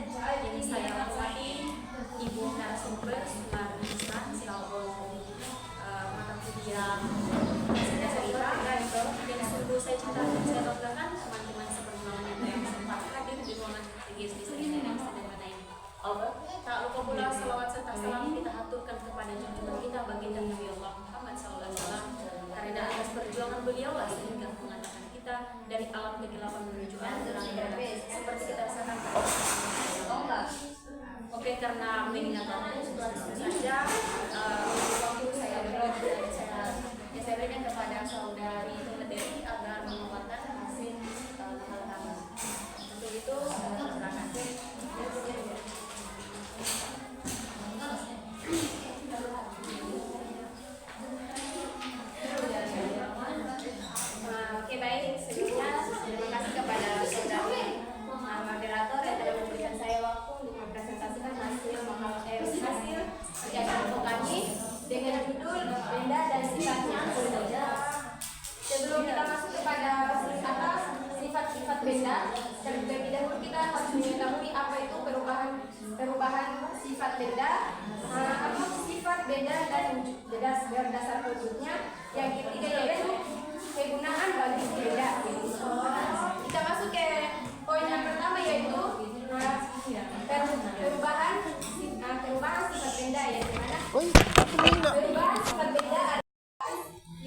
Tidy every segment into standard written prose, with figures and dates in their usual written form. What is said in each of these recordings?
Ini saya Lawati, Ibu narasumber Sumarni selaku mata kuliah saya dan sungguh saya cinta dan saya banggakan teman-teman seperjuangan yang sempat hadir di ruangan TGS di sini yang sederhana ini. Tak lupa pula salawat serta salam kita aturkan kepada junjungan kita baginda Nabi Allah Muhammad SAW, karena atas perjuangan beliau lah sehingga mengantarkan kita dari alam kegelapan menuju alam terang seperti kita rasakan. Oke, karena mengingat waktu langsung saja waktu saya berikan saya berikan kepada saudari Tumateri agar menguatkan hasil hal kami. Untuk itu silakan. Oke, baik, sebelumnya terima kasih kepada saudari moderator yang telah memberikan saya waktu untuk mempresentasikan hasil kegiatan kami dengan judul benda dan sifatnya. Sebelum kita masuk kepada sifat-sifat benda, terlebih dahulu kita harus mengetahui apa itu perubahan sifat benda, apa sifat benda dan berdasar wujudnya. Yang ketiga yaitu kegunaan bagi benda. Kita masuk ke poin yang pertama yaitu perubahan sifat benda, yaitu mana perubahan sifat benda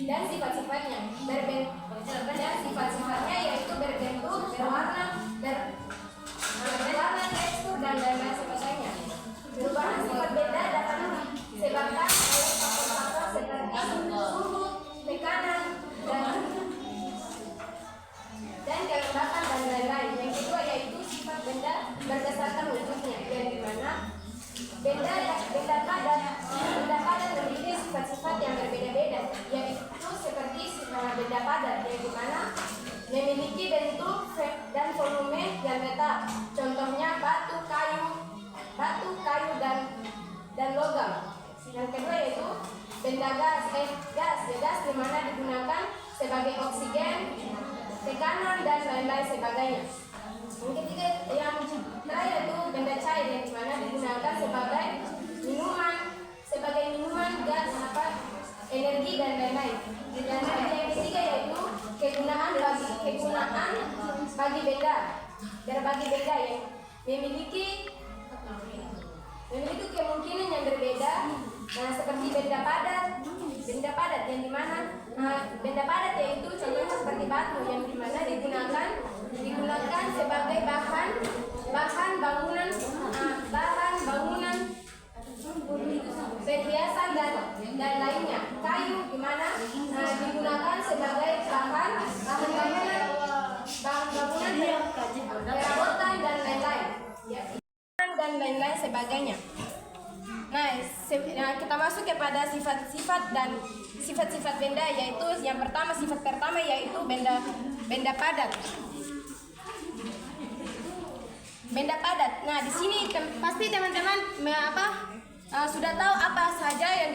dan sifat-sifatnya dan sifat-sifatnya yaitu berbentuk, berwarna, tekstur dan lain-lain sebagainya. Perubahan sifat benda dapat disebabkan oleh faktor-faktor seperti suhu, tekanan, dan kelembapan dan lain-lain. Yang kedua yaitu sifat benda berdasarkan wujudnya, yang dimana benda padat memiliki sifat-sifat yang berbeda-beda, yaitu seperti benda padat yang dimana memiliki bentuk dan volume yang tetap. Contohnya batu, kayu dan logam. Yang kedua yaitu benda gas dimana digunakan sebagai oksigen, tekanan dan lain-lain sebagainya. Yang ketiga, yang terakhir itu benda cair yang dimana digunakan sebagai minuman, gas, energi dan lain-lain. Dan yang ketiga yaitu kegunaan bagi benda, berbagi benda yang memiliki kemungkinan yang berbeda. Nah, seperti benda padat yang dimana benda padat yaitu contohnya seperti batu yang dimana digunakan sebagai bahan bangunan, perhiasan dan lainnya. Kayu dimana digunakan sebagai bahan bangunan, perabotan dan lain-lain sebagainya. Nah, kita masuk kepada sifat-sifat benda, yaitu sifat pertama yaitu benda padat. Benda padat. Nah, di sini pasti teman-teman sudah tahu apa saja yang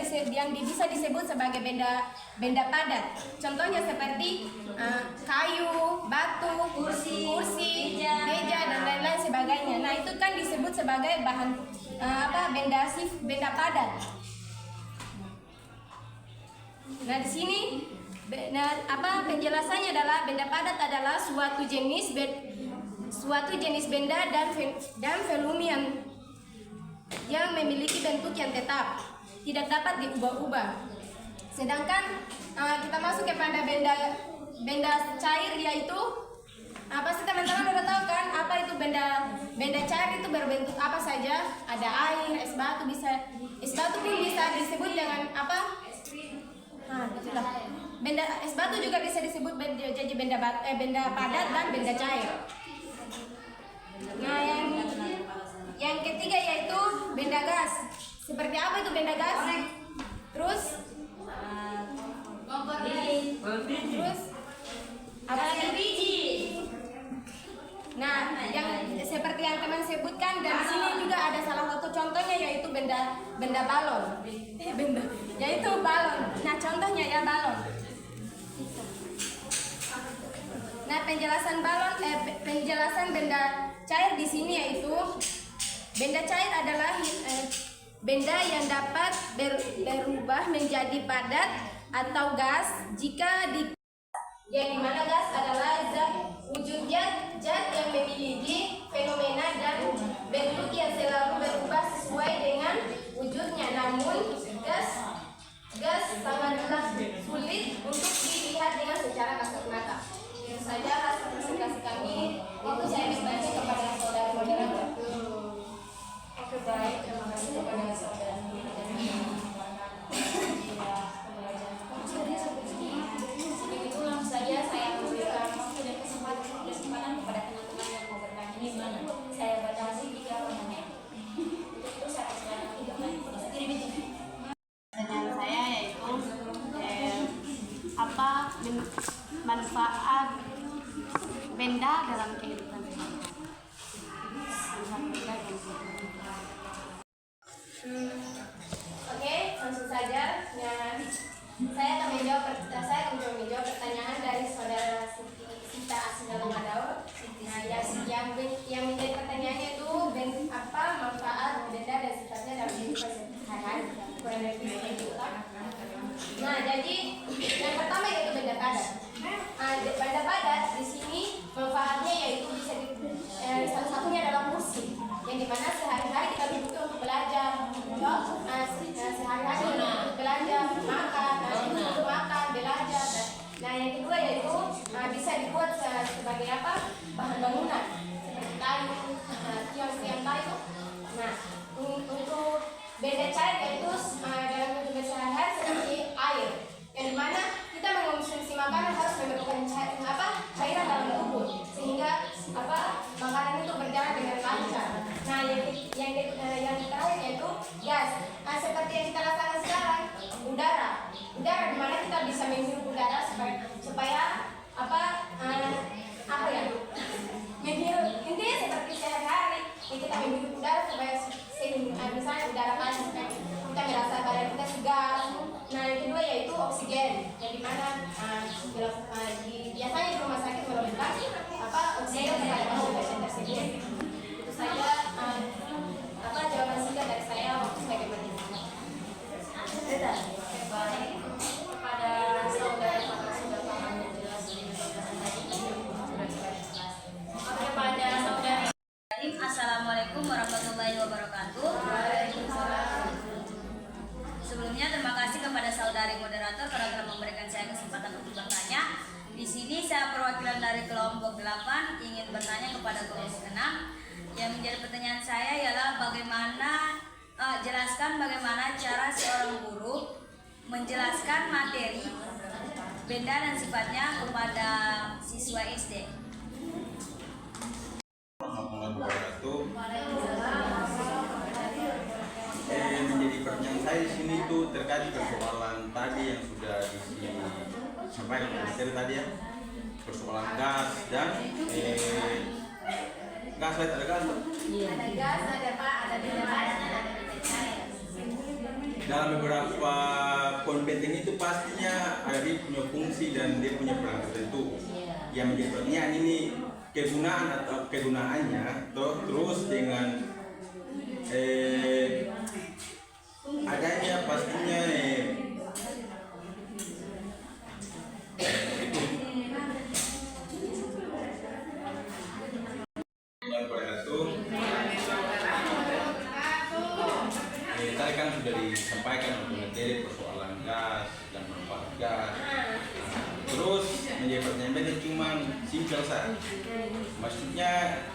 bisa disebut sebagai benda padat. Contohnya seperti kayu, batu, kursi, meja dan lain-lain sebagainya. Nah, itu kan disebut sebagai bahan benda padat. Nah, di sini penjelasannya adalah benda padat adalah suatu jenis benda dan volume yang memiliki bentuk yang tetap, tidak dapat diubah-ubah. Sedangkan kita masuk kepada benda cair, yaitu pasti teman-teman udah tahu kan apa itu benda cair itu berbentuk apa saja. Ada air, es batu pun bisa disebut dengan apa? Gitulah. Es batu juga bisa disebut jadi benda padat dan benda cair. Nah, yang ketiga yaitu benda gas. Seperti apa itu benda gas? Terus apa lagi? Nah, yang seperti yang teman sebutkan, dan di sini juga ada salah satu contohnya yaitu benda balon. Yaitu balon. Nah, contohnya ya balon. Nah, penjelasan benda cair di sini yaitu Benda cair adalah benda yang dapat berubah menjadi padat atau gas jika yang dimana gas adalah wujud zat yang memiliki fenomena dan bentuk yang selalu berubah sesuai dengan wujudnya. Namun gas sangatlah sulit untuk dilihat dengan secara kasat mata. Itu saja hasil presentasi kami. Itu saya baca kepada saudara moderator. Oke, baik, terima kasih kepada saudara. Begitu langsung saja saya memberikan waktu dan kesempatan kepada teman-teman yang mau bertanya. Saya batasi 3 menit. Untuk itu saya persilakan untuk bertanya. Pertanyaan saya yaitu apa manfaat benda dalam kehidupan sehari-hari? Oke, langsung saja. Nah, saya akan menjawab pertanyaan dari saudara Sita Asina Madao. Nah, yang menjadi pertanyaannya itu apa manfaat benda dan sifatnya dalam kehidupan sehari-hari? Kurang lebih seperti itu. Nah, jadi yang pertama yaitu benda padat. Benda padat di sini manfaatnya yaitu bisa salah satunya adalah musik, yang dimana sehari-hari kita butuh untuk belajar, sehari-hari untuk belajar, makan, belajar. Nah, yang kedua yaitu bisa dibuat sebagai apa? Bahan bangunan seperti kayu, tiang kayu. Nah, untuk benda cair yaitu dalam kehidupan sehari-hari seperti air, yang dimana kita mengonsumsi makanan harus memerlukan cairan dalam tubuh sehingga makanan itu berjalan dengan lancar. Nah, yang terakhir yaitu gas. Nah, seperti yang kita rasakan sekarang, udara dimana kita bisa menghirup udara supaya menghirup, intinya seperti sehari-hari kita menghirup udara supaya misalnya udara panas kita merasa badan kita segar. Nah, yang kedua yaitu oksigen, yang dimana biasanya di rumah sakit memerlukan oksigen kepada pasien tersebut. Itu saja jawaban singkat dari saya waktu sebagai peneliti. Baik, kepada saudara sudah paham dan jelas penjelasan tadi. Oke, pada saudara. Assalamualaikum warahmatullahi wabarakatuh. Sebelumnya terima kasih kepada saudari moderator karena telah memberikan saya kesempatan untuk bertanya. Di sini saya perwakilan dari kelompok 8 ingin bertanya kepada kelompok 6. Yang menjadi pertanyaan saya ialah jelaskan bagaimana cara seorang guru menjelaskan materi, benda dan sifatnya kepada siswa SD. Menjadi pertanyaan saya di sini itu terkait persoalan tadi yang sudah disampaikan oleh materi tadi ya, persoalan gas dan gas ada gas. Ada gas, ada benda padat, ada benda cair. Dalam beberapa kompeten itu pastinya ada dia punya fungsi dan dia punya peran tertentu. Yang menjadi pertanyaan ini kegunaan atau kegunaannya, terus dengan adanya pastinya tadi kan sudah disampaikan untuk materi persoalan gas dan manfaat gas. Terus menjadi pertanyaan cuma simpel saja. Maksudnya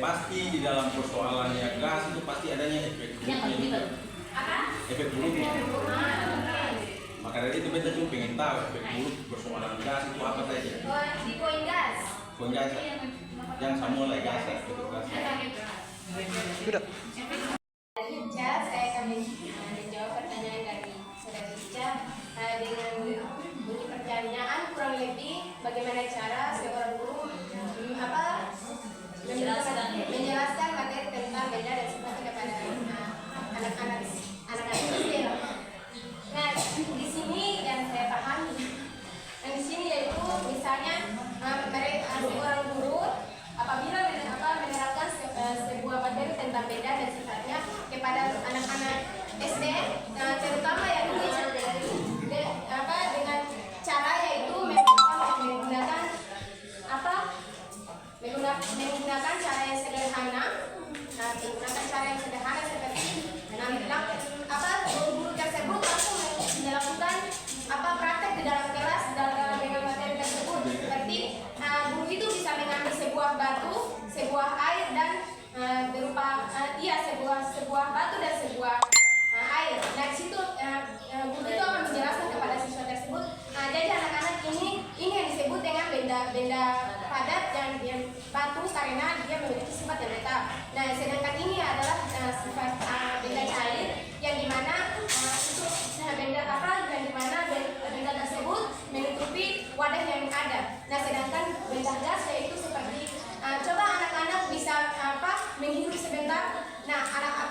pasti di dalam persoalannya gas itu pasti adanya efek buruknya juga. Efek buruknya. Maka dari itu beta cuma pengen tahu efek buruk persoalan gas itu apa saja. Di poin gas. Poin gas. Yang sama lah gas ya, itu gas. Sudah. Saya akan menjawab pertanyaan dari saudara Ica dengan bunyi pertanyaan kurang lebih bagaimana cara seorang guru menjelaskan materi tentang benda dan sifatnya kepada anak-anak SD. Nah, di sini yang saya pahami, yang di sini yaitu misalnya seorang guru apabila menerapkan sebuah materi tentang benda dan sifat menggunakan cara yang sederhana seperti guru tersebut langsung melakukan praktek di dalam kelas dengan materi tersebut. Seperti guru itu bisa mengambil sebuah batu, sebuah air dan sebuah batu dan sebuah air. Nah, di situ guru itu akan menjelaskan kepada siswa tersebut. Jadi anak-anak ini yang disebut dengan benda padat yang batu karena dia memiliki sifat yang tetap. Nah, sedangkan ini adalah sifat benda cair yang dimana benda tersebut menutupi wadah yang ada. Nah, sedangkan benda gas yaitu seperti coba anak-anak bisa menghirup sebentar. Nah,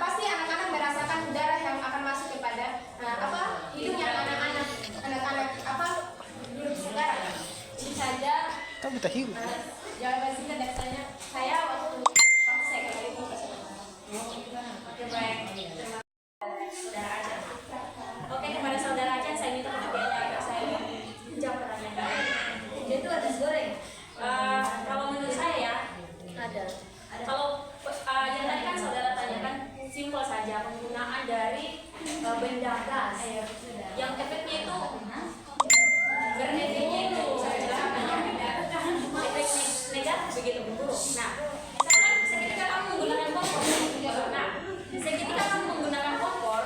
pasti anak-anak merasakan udara yang akan masuk kepada hidungnya anak-anak duduk sekarang. Ini saja Kamu tak hirup. jawaban singkat dari saya waktu saya kembali ke Oke, baik. Saudara Ajan. Oke, kepada saudara Ajan saya minta perhatiannya agar saya menjawab pertanyaan. Itu atas goreng. Kalau menurut saya ya ada. Kalau yang tadi kan saudara tanyakan simpel saja penggunaan dari benda gas yang efeknya itu efeknya itu saya jelaskan efek negatif begitu buruk. Nah, misalkan seketika kamu menggunakan kompor,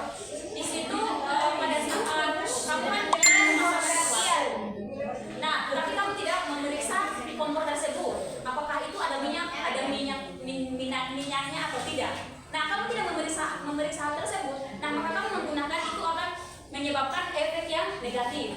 di situ pada saat kamu kan dengan masa pengertian. Nah, tapi kamu tidak memeriksa kompor tersebut, apakah itu ada minyaknya atau tidak. Nah, kamu tidak memeriksa hal tersebut. Nah, maka kamu menggunakan itu akan menyebabkan efek yang negatif.